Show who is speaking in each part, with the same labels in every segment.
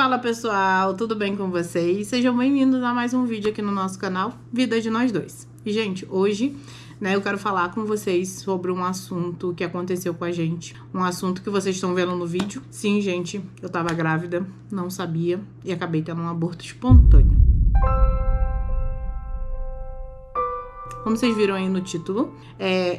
Speaker 1: Fala pessoal, tudo bem com vocês? Sejam bem-vindos a mais um vídeo aqui no nosso canal Vida de Nós Dois. E gente, hoje eu quero falar com vocês sobre um assunto que aconteceu com a gente. Um assunto que vocês estão vendo no vídeo. Sim, gente, eu tava grávida, não sabia e acabei tendo um aborto espontâneo. Como vocês viram aí no título,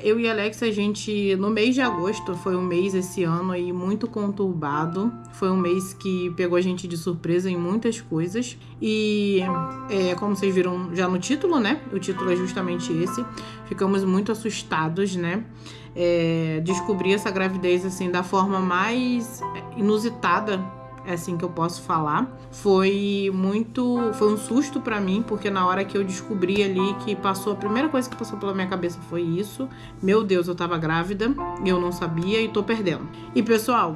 Speaker 1: eu e Alex, a gente, no mês de agosto, foi um mês esse ano aí muito conturbado. Foi um mês que pegou a gente de surpresa em muitas coisas. E, como vocês viram já no título, né? O título é justamente esse. Ficamos muito assustados, né? Descobri essa gravidez, assim, da forma mais inusitada, é assim que eu posso falar. Foi um susto pra mim, porque na hora que eu descobri ali que passou, a primeira coisa que passou pela minha cabeça foi isso. Meu Deus, eu tava grávida, eu não sabia e tô perdendo. E pessoal,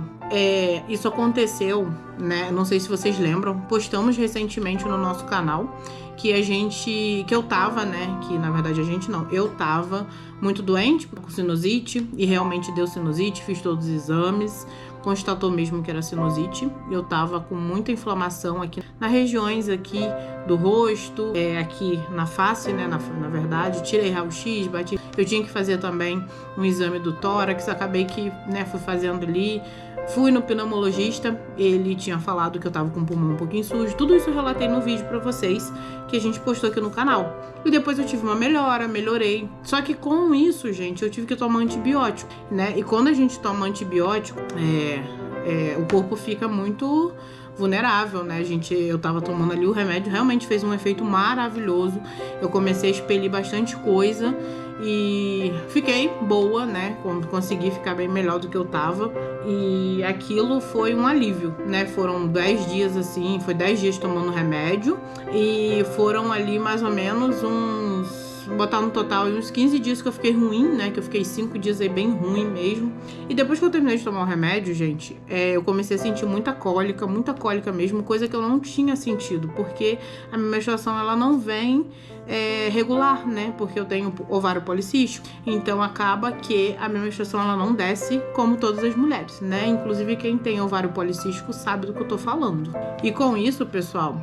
Speaker 1: isso aconteceu, né? Não sei se vocês lembram, postamos recentemente no nosso canal que eu tava, né? Que na verdade eu tava muito doente com sinusite e realmente deu sinusite, fiz todos os exames. Constatou mesmo que era sinusite. Eu tava com muita inflamação aqui nas regiões aqui do rosto, aqui na face, né, na verdade. Tirei raio-x, bati. Eu tinha que fazer também um exame do tórax, acabei que, né, fui fazendo ali. Fui no pneumologista, ele tinha falado que eu tava com o pulmão um pouquinho sujo. Tudo isso eu relatei no vídeo pra vocês, que a gente postou aqui no canal. E depois eu tive uma melhora, melhorei. Só que com isso, gente, eu tive que tomar antibiótico, né? E quando a gente toma antibiótico, o corpo fica muito vulnerável, né, gente? Eu tava tomando ali o remédio, realmente fez um efeito maravilhoso. Eu comecei a expelir bastante coisa e fiquei boa, né? Consegui ficar bem melhor do que eu tava. E aquilo foi um alívio, né? Foram 10 dias assim, foi 10 dias tomando remédio. E foram ali mais ou menos botar no total uns 15 dias que eu fiquei ruim, né? Que eu fiquei 5 dias aí bem ruim mesmo. E depois que eu terminei de tomar o remédio, gente, eu comecei a sentir muita cólica mesmo, coisa que eu não tinha sentido, porque a minha menstruação, ela não vem regular, né? Porque eu tenho ovário policístico, então acaba que a minha menstruação, ela não desce como todas as mulheres, né? Inclusive quem tem ovário policístico sabe do que eu tô falando. E com isso, pessoal,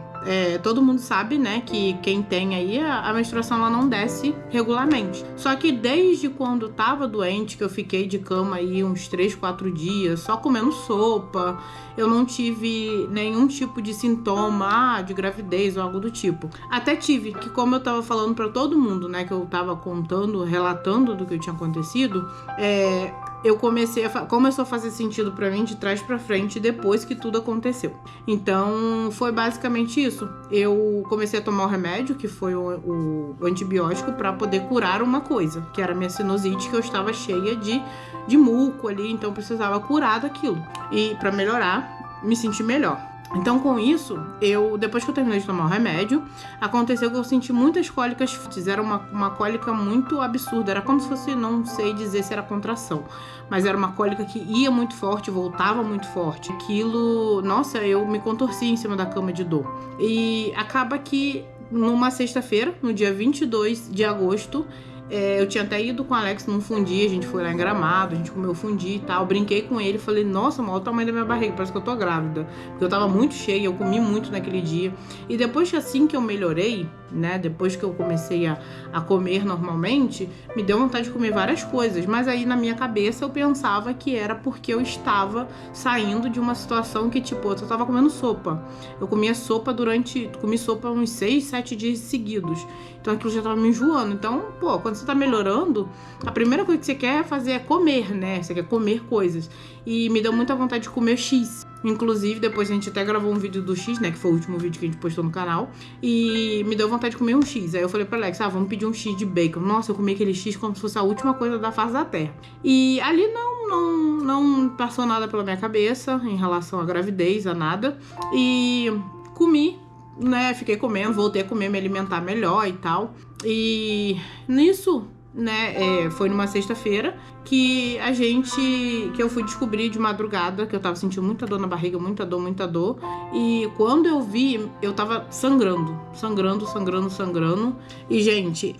Speaker 1: todo mundo sabe, né, que quem tem aí a menstruação, ela não desce regularmente. Só que desde quando tava doente, que eu fiquei de cama aí uns 3, 4 dias, só comendo sopa, eu não tive nenhum tipo de sintoma de gravidez ou algo do tipo. Até tive, que como eu tava falando pra todo mundo, né, que eu tava contando, relatando do que tinha acontecido, começou a fazer sentido pra mim de trás pra frente depois que tudo aconteceu. Então, foi basicamente isso. Eu comecei a tomar o remédio, que foi o antibiótico, pra poder curar uma coisa, que era a minha sinusite, que eu estava cheia de muco ali, então eu precisava curar daquilo. E pra melhorar, me sentir melhor. Então, com isso, depois que eu terminei de tomar o remédio, aconteceu que eu senti muitas cólicas. Era uma cólica muito absurda. Era como se fosse, não sei dizer se era contração, mas era uma cólica que ia muito forte, voltava muito forte. Aquilo, nossa, eu me contorci em cima da cama de dor. E acaba que, numa sexta-feira, no dia 22 de agosto, eu tinha até ido com o Alex num fundi, a gente foi lá em Gramado, a gente comeu fundi e tal, brinquei com ele, falei, nossa, olha o tamanho da minha barriga, parece que eu tô grávida, porque eu tava muito cheia, eu comi muito naquele dia. E depois que assim que eu melhorei, né, depois que eu comecei a comer normalmente, me deu vontade de comer várias coisas, mas aí na minha cabeça eu pensava que era porque eu estava saindo de uma situação que, tipo, eu só tava comendo sopa. Eu comi sopa uns 6, 7 dias seguidos, então aquilo já tava me enjoando. Então, pô, quando você tá melhorando, a primeira coisa que você quer fazer é comer, né? Você quer comer coisas. E me deu muita vontade de comer X. Inclusive, depois a gente até gravou um vídeo do X, né? Que foi o último vídeo que a gente postou no canal. E me deu vontade de comer um X. Aí eu falei pra Alex, vamos pedir um X de bacon. Nossa, eu comi aquele X como se fosse a última coisa da face da terra. E ali não passou nada pela minha cabeça em relação à gravidez, a nada. E comi, né? Fiquei comendo, voltei a comer, me alimentar melhor e tal. E nisso, né, foi numa sexta-feira que eu fui descobrir de madrugada, que eu tava sentindo muita dor na barriga, muita dor. E quando eu vi, eu tava sangrando. E, gente,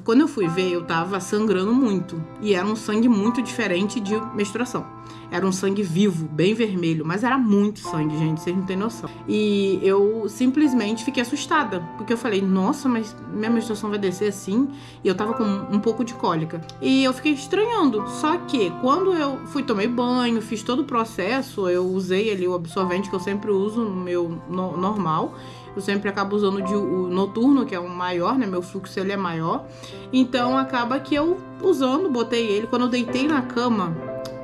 Speaker 1: quando eu fui ver, eu tava sangrando muito. E era um sangue muito diferente de menstruação. Era um sangue vivo, bem vermelho, mas era muito sangue, gente, vocês não têm noção. E eu simplesmente fiquei assustada, porque eu falei, nossa, mas minha menstruação vai descer assim? E eu tava com um pouco de cólica. E eu fiquei estranhando, só que quando eu tomei banho, fiz todo o processo, eu usei ali o absorvente que eu sempre uso no meu normal. Eu sempre acabo usando o noturno, que é o maior, né? Meu fluxo, ele é maior. Então, acaba que eu botei ele. Quando eu deitei na cama,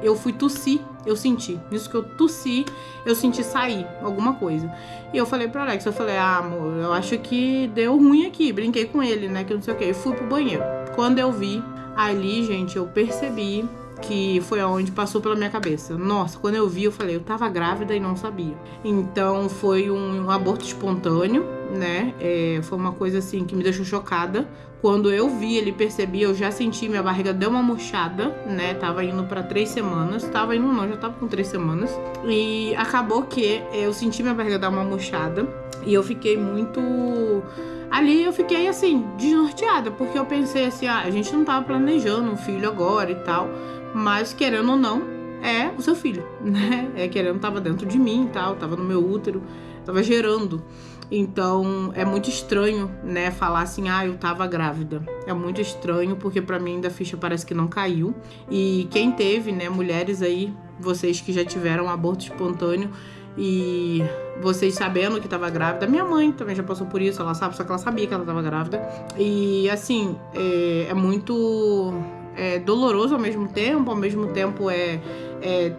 Speaker 1: eu fui tossir, eu senti. Nisso que eu tossi, eu senti sair alguma coisa. E eu falei pro Alex, amor, eu acho que deu ruim aqui. Brinquei com ele, né, que não sei o quê. E fui pro banheiro. Quando eu vi, ali, gente, eu percebi que foi aonde passou pela minha cabeça. Nossa, quando eu vi, eu falei, eu tava grávida e não sabia. Então, foi um aborto espontâneo, né? Foi uma coisa, assim, que me deixou chocada. Quando eu vi, ele percebi, eu já senti, minha barriga deu uma murchada, né? Tava indo pra 3 semanas. Tava indo não, já tava com 3 semanas. E acabou que eu senti minha barriga dar uma murchada. E eu fiquei muito... Ali eu fiquei, assim, desnorteada. Porque eu pensei assim, a gente não tava planejando um filho agora e tal. Mas, querendo ou não, é o seu filho, né? Tava dentro de mim e tal, tava no meu útero, tava gerando. Então, é muito estranho, né, falar assim, eu tava grávida. É muito estranho, porque pra mim ainda a ficha parece que não caiu. E quem teve, né, mulheres aí, vocês que já tiveram um aborto espontâneo, e vocês sabendo que tava grávida, minha mãe também já passou por isso, ela sabe, só que ela sabia que ela tava grávida. E, assim, é muito... doloroso ao mesmo tempo é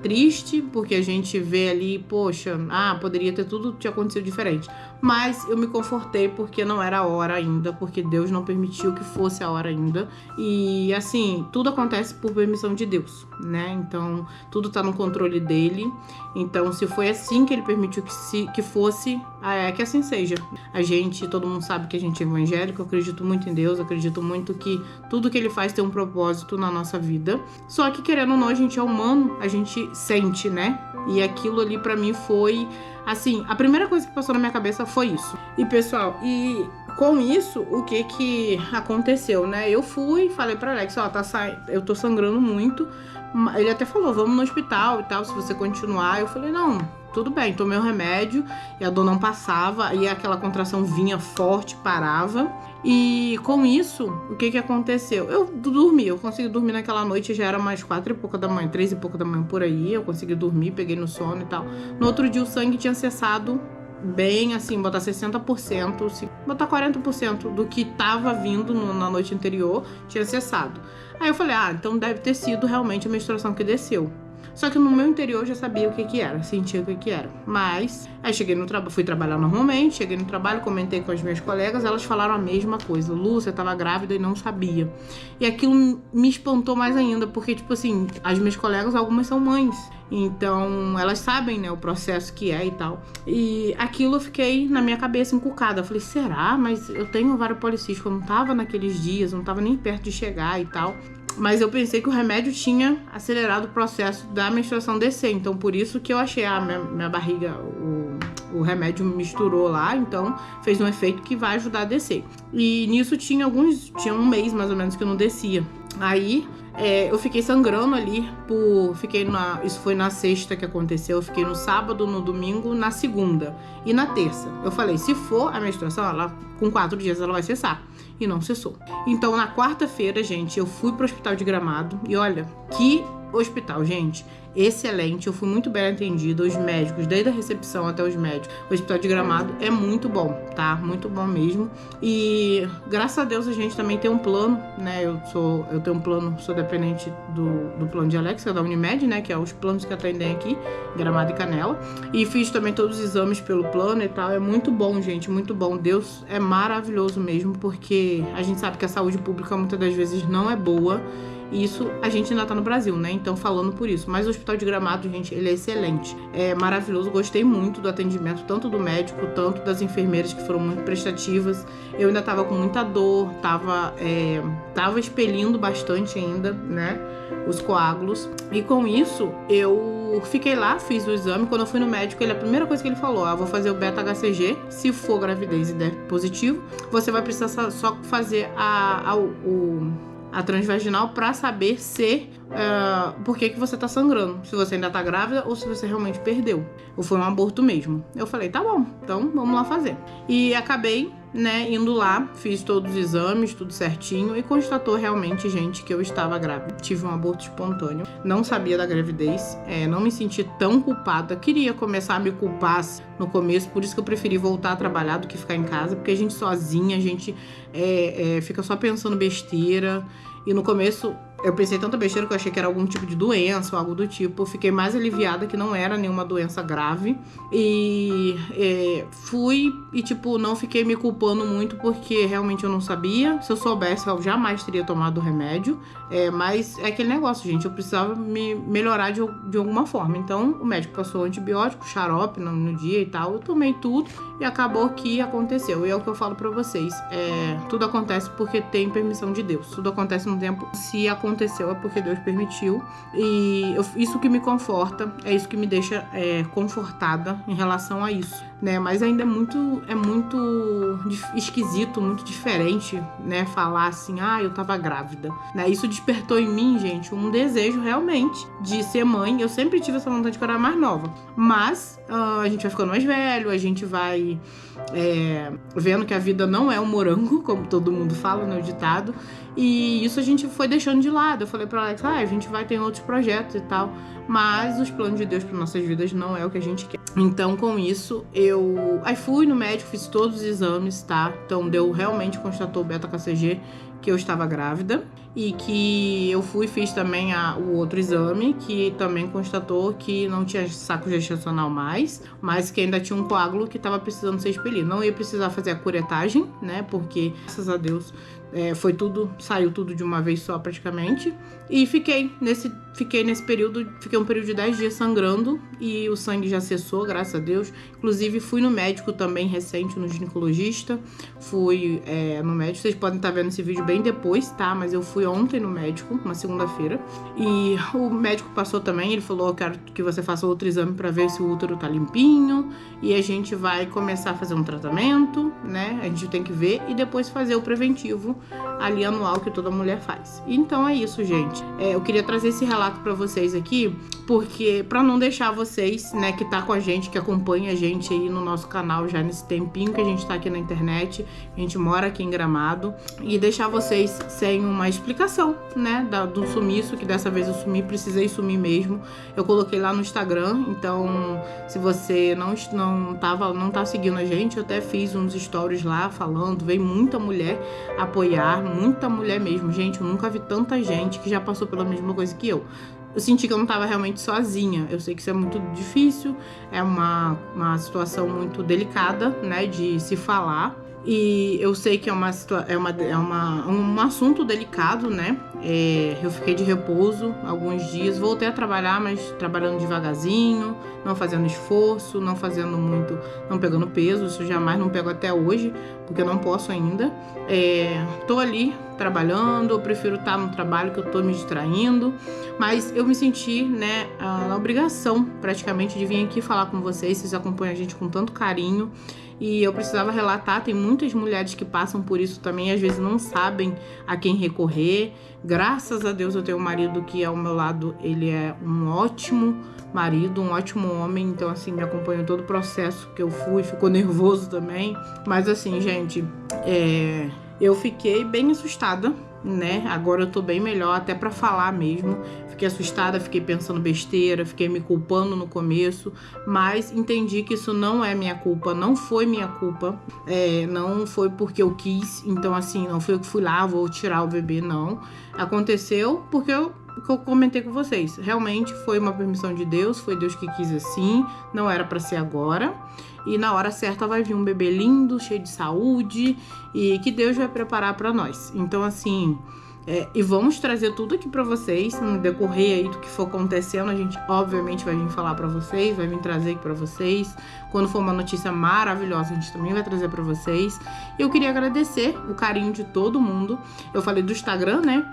Speaker 1: triste, porque a gente vê ali, poxa, poderia ter tudo te acontecido diferente. Mas eu me confortei porque não era a hora ainda, porque Deus não permitiu que fosse a hora ainda. E assim, tudo acontece por permissão de Deus, né? Então, tudo tá no controle dele. Então, se foi assim que ele permitiu que fosse, que assim seja. Todo mundo sabe que a gente é evangélico, eu acredito muito em Deus, acredito muito que tudo que ele faz tem um propósito na nossa vida. Só que, querendo ou não, a gente é humano, a gente sente, né? E aquilo ali pra mim foi, assim, a primeira coisa que passou na minha cabeça foi isso. E, pessoal, com isso, o que aconteceu, né? Eu falei pra Alex, eu tô sangrando muito. Ele até falou, vamos no hospital e tal, se você continuar. Eu falei, não, tudo bem, tomei o remédio e a dor não passava, e aquela contração vinha forte, parava. E com isso, o que aconteceu? Eu consegui dormir naquela noite, já era mais 4 e pouca da manhã, 3 e pouca da manhã por aí, eu consegui dormir, peguei no sono e tal. No outro dia o sangue tinha cessado bem, assim, botar 60%, botar 40% do que tava vindo na noite anterior, tinha cessado. Aí eu falei, então deve ter sido realmente a menstruação que desceu. Só que no meu interior eu já sabia o que era, sentia o que era. Mas, aí cheguei no trabalho, fui trabalhar normalmente, cheguei no trabalho, comentei com as minhas colegas, elas falaram a mesma coisa. Lu, você tava grávida e não sabia. E aquilo me espantou mais ainda, porque, tipo assim, as minhas colegas, algumas são mães. Então, elas sabem, né, o processo que é e tal. E aquilo eu fiquei na minha cabeça encucada. Eu falei, será? Mas eu tenho ovário policístico, eu não tava naqueles dias, não tava nem perto de chegar e tal. Mas eu pensei que o remédio tinha acelerado o processo da menstruação descer. Então, por isso que eu achei minha barriga, o remédio misturou lá. Então, fez um efeito que vai ajudar a descer. E nisso tinha um mês mais ou menos que eu não descia. Aí, eu fiquei sangrando ali isso foi na sexta que aconteceu. Eu fiquei no sábado, no domingo, na segunda e na terça. Eu falei, se for a menstruação, com 4 dias ela vai cessar. E não cessou. Então, na quarta-feira, gente, eu fui pro hospital de Gramado. E olha, que hospital, gente. Excelente, eu fui muito bem atendida, os médicos, desde a recepção até os médicos. O hospital de Gramado é muito bom, tá? Muito bom mesmo. E graças a Deus a gente também tem um plano, né? Eu tenho um plano, sou dependente do plano de Alex, que é da Unimed, né? Que é os planos que atendem aqui, Gramado e Canela. E fiz também todos os exames pelo plano e tal. É muito bom, gente, muito bom. Deus é maravilhoso mesmo, porque a gente sabe que a saúde pública muitas das vezes não é boa. E isso, a gente ainda tá no Brasil, né? Então, falando por isso. Mas o Hospital de Gramado, gente, ele é excelente. É maravilhoso. Gostei muito do atendimento, tanto do médico, tanto das enfermeiras, que foram muito prestativas. Eu ainda tava com muita dor, tava expelindo bastante ainda, né? Os coágulos. E com isso, eu fiquei lá, fiz o exame. Quando eu fui no médico, a primeira coisa que ele falou: vou fazer o beta-HCG. Se for gravidez e der positivo, você vai precisar só fazer a transvaginal pra saber se por que você tá sangrando, se você ainda tá grávida ou se você realmente perdeu, ou foi um aborto mesmo. Eu falei, tá bom, então vamos lá fazer. E acabei, né, indo lá, fiz todos os exames, tudo certinho, e constatou realmente, gente, que eu estava grávida. Tive um aborto espontâneo, não sabia da gravidez, não me senti tão culpada, queria começar a me culpar no começo, por isso que eu preferi voltar a trabalhar do que ficar em casa, porque a gente sozinha, a gente fica só pensando besteira, e no começo eu pensei tanta besteira que eu achei que era algum tipo de doença ou algo do tipo. Fiquei mais aliviada que não era nenhuma doença grave. E fui e, não fiquei me culpando muito porque realmente eu não sabia. Se eu soubesse, eu jamais teria tomado o remédio. Mas é aquele negócio, gente. Eu precisava me melhorar de alguma forma. Então, o médico passou antibiótico, xarope no dia e tal. Eu tomei tudo e acabou que aconteceu. E é o que eu falo pra vocês. Tudo acontece porque tem permissão de Deus. Tudo acontece no tempo. Se aconteceu é porque Deus permitiu, e isso que me conforta, é isso que me deixa confortada em relação a isso, né? Mas ainda é muito esquisito, muito diferente, né? Falar assim, eu tava grávida, né? Isso despertou em mim, gente, um desejo realmente de ser mãe. Eu sempre tive essa vontade quando eu era mais nova, mas a gente vai ficando mais velho, a gente vai vendo que a vida não é um morango, como todo mundo fala, né, o ditado, e isso a gente foi deixando de lado. Eu falei pra Alex, a gente vai ter outros projetos e tal, mas os planos de Deus para nossas vidas não é o que a gente quer. Então, com isso, eu fui no médico, fiz todos os exames, tá? Então, realmente constatou o beta-HCG que eu estava grávida, e que eu fiz também o outro exame, que também constatou que não tinha saco gestacional mais, mas que ainda tinha um coágulo que estava precisando ser expelido. Não ia precisar fazer a curetagem, né? Porque, graças a Deus, saiu tudo de uma vez só praticamente. E fiquei nesse período, um período de 10 dias sangrando, e o sangue já cessou, graças a Deus. Inclusive fui no médico também recente, no ginecologista. Fui no médico, vocês podem estar vendo esse vídeo bem depois, tá? Mas eu fui ontem no médico, uma segunda-feira, e o médico passou também, ele falou: eu quero que você faça outro exame para ver se o útero tá limpinho, e a gente vai começar a fazer um tratamento, né? A gente tem que ver, e depois fazer o preventivo ali anual que toda mulher faz. Então é isso, gente. Eu queria trazer esse relato pra vocês aqui, porque pra não deixar vocês, né, que tá com a gente, que acompanha a gente aí no nosso canal já nesse tempinho que a gente tá aqui na internet, a gente mora aqui em Gramado, e deixar vocês sem uma explicação, né, do sumiço, que dessa vez eu precisei sumir mesmo. Eu coloquei lá no Instagram, então se você não tá seguindo a gente, eu até fiz uns stories lá falando, veio muita mulher apoiar, muita mulher mesmo. Gente, eu nunca vi tanta gente que já passou pela mesma coisa que eu. Eu senti que eu não estava realmente sozinha. Eu sei que isso é muito difícil, é uma situação muito delicada, né, de se falar. E eu sei que é um assunto delicado, né? Eu fiquei de repouso alguns dias, voltei a trabalhar, mas trabalhando devagarzinho, não fazendo esforço, não fazendo muito, não pegando peso. Isso jamais, não pego até hoje, porque eu não posso ainda. Tô ali trabalhando, eu prefiro estar no trabalho, que eu tô me distraindo, mas eu me senti, né, na obrigação praticamente de vir aqui falar com vocês acompanham a gente com tanto carinho, e eu precisava relatar. Tem muitas mulheres que passam por isso também, às vezes não sabem a quem recorrer. Graças a Deus eu tenho um marido que ao meu lado, ele é um ótimo marido, um ótimo homem, então assim, me acompanhou todo o processo que eu ficou nervoso também, mas assim, gente, eu fiquei bem assustada, né? Agora eu tô bem melhor, até pra falar mesmo. Fiquei assustada, fiquei pensando besteira, fiquei me culpando no começo, mas entendi que isso não é minha culpa, não foi minha culpa, não foi porque eu quis. Então assim, não foi eu que fui lá, vou tirar o bebê, não. Aconteceu porque eu comentei com vocês, realmente foi uma permissão de Deus, foi Deus que quis assim, não era pra ser agora, e na hora certa vai vir um bebê lindo, cheio de saúde, e que Deus vai preparar pra nós. Então assim, E vamos trazer tudo aqui pra vocês, no decorrer aí do que for acontecendo, a gente obviamente vai vir falar pra vocês, vai vir trazer aqui pra vocês. Quando for uma notícia maravilhosa, a gente também vai trazer pra vocês. E eu queria agradecer o carinho de todo mundo. Eu falei do Instagram, né?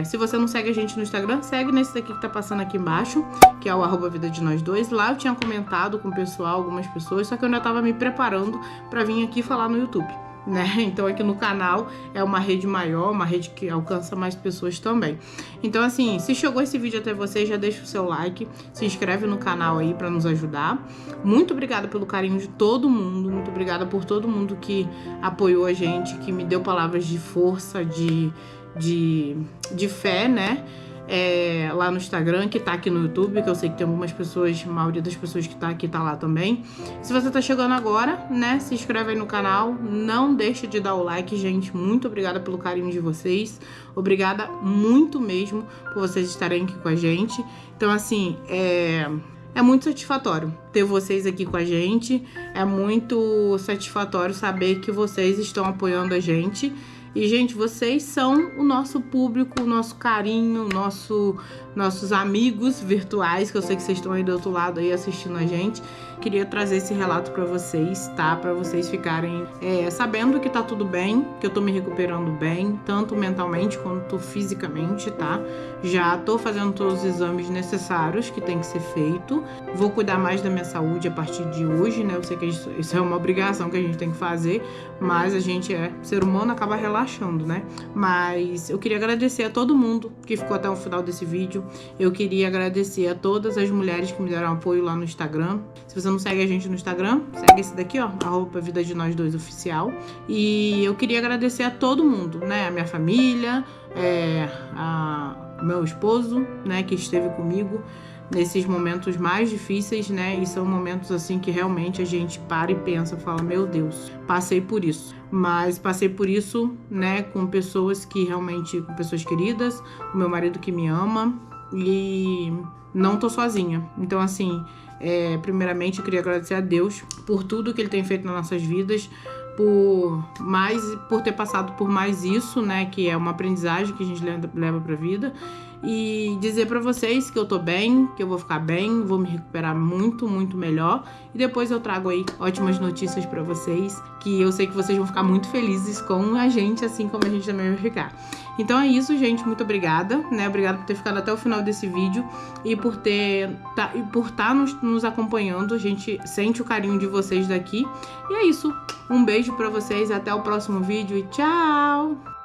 Speaker 1: Se você não segue a gente no Instagram, segue nesse daqui que tá passando aqui embaixo, que é o @vida-de-nós-dois. Lá eu tinha comentado com o pessoal, algumas pessoas, só que eu ainda tava me preparando pra vir aqui falar no YouTube, né? Então aqui no canal é uma rede maior, uma rede que alcança mais pessoas também. Então assim, se chegou esse vídeo até você, já deixa o seu like, se inscreve no canal aí pra nos ajudar. Muito obrigada pelo carinho de todo mundo, muito obrigada por todo mundo que apoiou a gente, que me deu palavras de força, de fé, né? Lá no Instagram, que tá aqui no YouTube, que eu sei que tem algumas pessoas, a maioria das pessoas que tá aqui tá lá também. Se você tá chegando agora, né, se inscreve aí no canal, não deixa de dar o like, gente. Muito obrigada pelo carinho de vocês, obrigada muito mesmo por vocês estarem aqui com a gente. Então assim, é muito satisfatório ter vocês aqui com a gente, é muito satisfatório saber que vocês estão apoiando a gente. E, gente, vocês são o nosso público, o nosso carinho, nossos amigos virtuais, que eu sei que vocês estão aí do outro lado aí assistindo a gente. Queria trazer esse relato pra vocês, tá? Pra vocês ficarem sabendo que tá tudo bem, que eu tô me recuperando bem, tanto mentalmente quanto fisicamente, tá? Já tô fazendo todos os exames necessários que tem que ser feito. Vou cuidar mais da minha saúde a partir de hoje, né? Eu sei que isso é uma obrigação que a gente tem que fazer, mas a gente ser humano, acaba relaxando, né? Mas eu queria agradecer a todo mundo que ficou até o final desse vídeo. Eu queria agradecer a todas as mulheres que me deram apoio lá no Instagram. Se você não segue a gente no Instagram, segue esse daqui, ó, @vida-de-nós-dois oficial. E eu queria agradecer a todo mundo, né? A minha família, meu esposo, né, que esteve comigo nesses momentos mais difíceis, né? E são momentos assim que realmente a gente para e pensa, fala, meu Deus, passei por isso. Mas passei por isso, né, com pessoas que realmente, com pessoas queridas, o meu marido que me ama, e não tô sozinha. Então assim, primeiramente eu queria agradecer a Deus por tudo que Ele tem feito nas nossas vidas, por ter passado por mais isso, né, que é uma aprendizagem que a gente leva pra vida, e dizer pra vocês que eu tô bem, que eu vou ficar bem, vou me recuperar muito, muito melhor, e depois eu trago aí ótimas notícias pra vocês, que eu sei que vocês vão ficar muito felizes com a gente, assim como a gente também vai ficar. Então é isso, gente, muito obrigada, né, obrigada por ter ficado até o final desse vídeo e por estar nos acompanhando. A gente sente o carinho de vocês daqui, e é isso, um beijo pra vocês, até o próximo vídeo e tchau!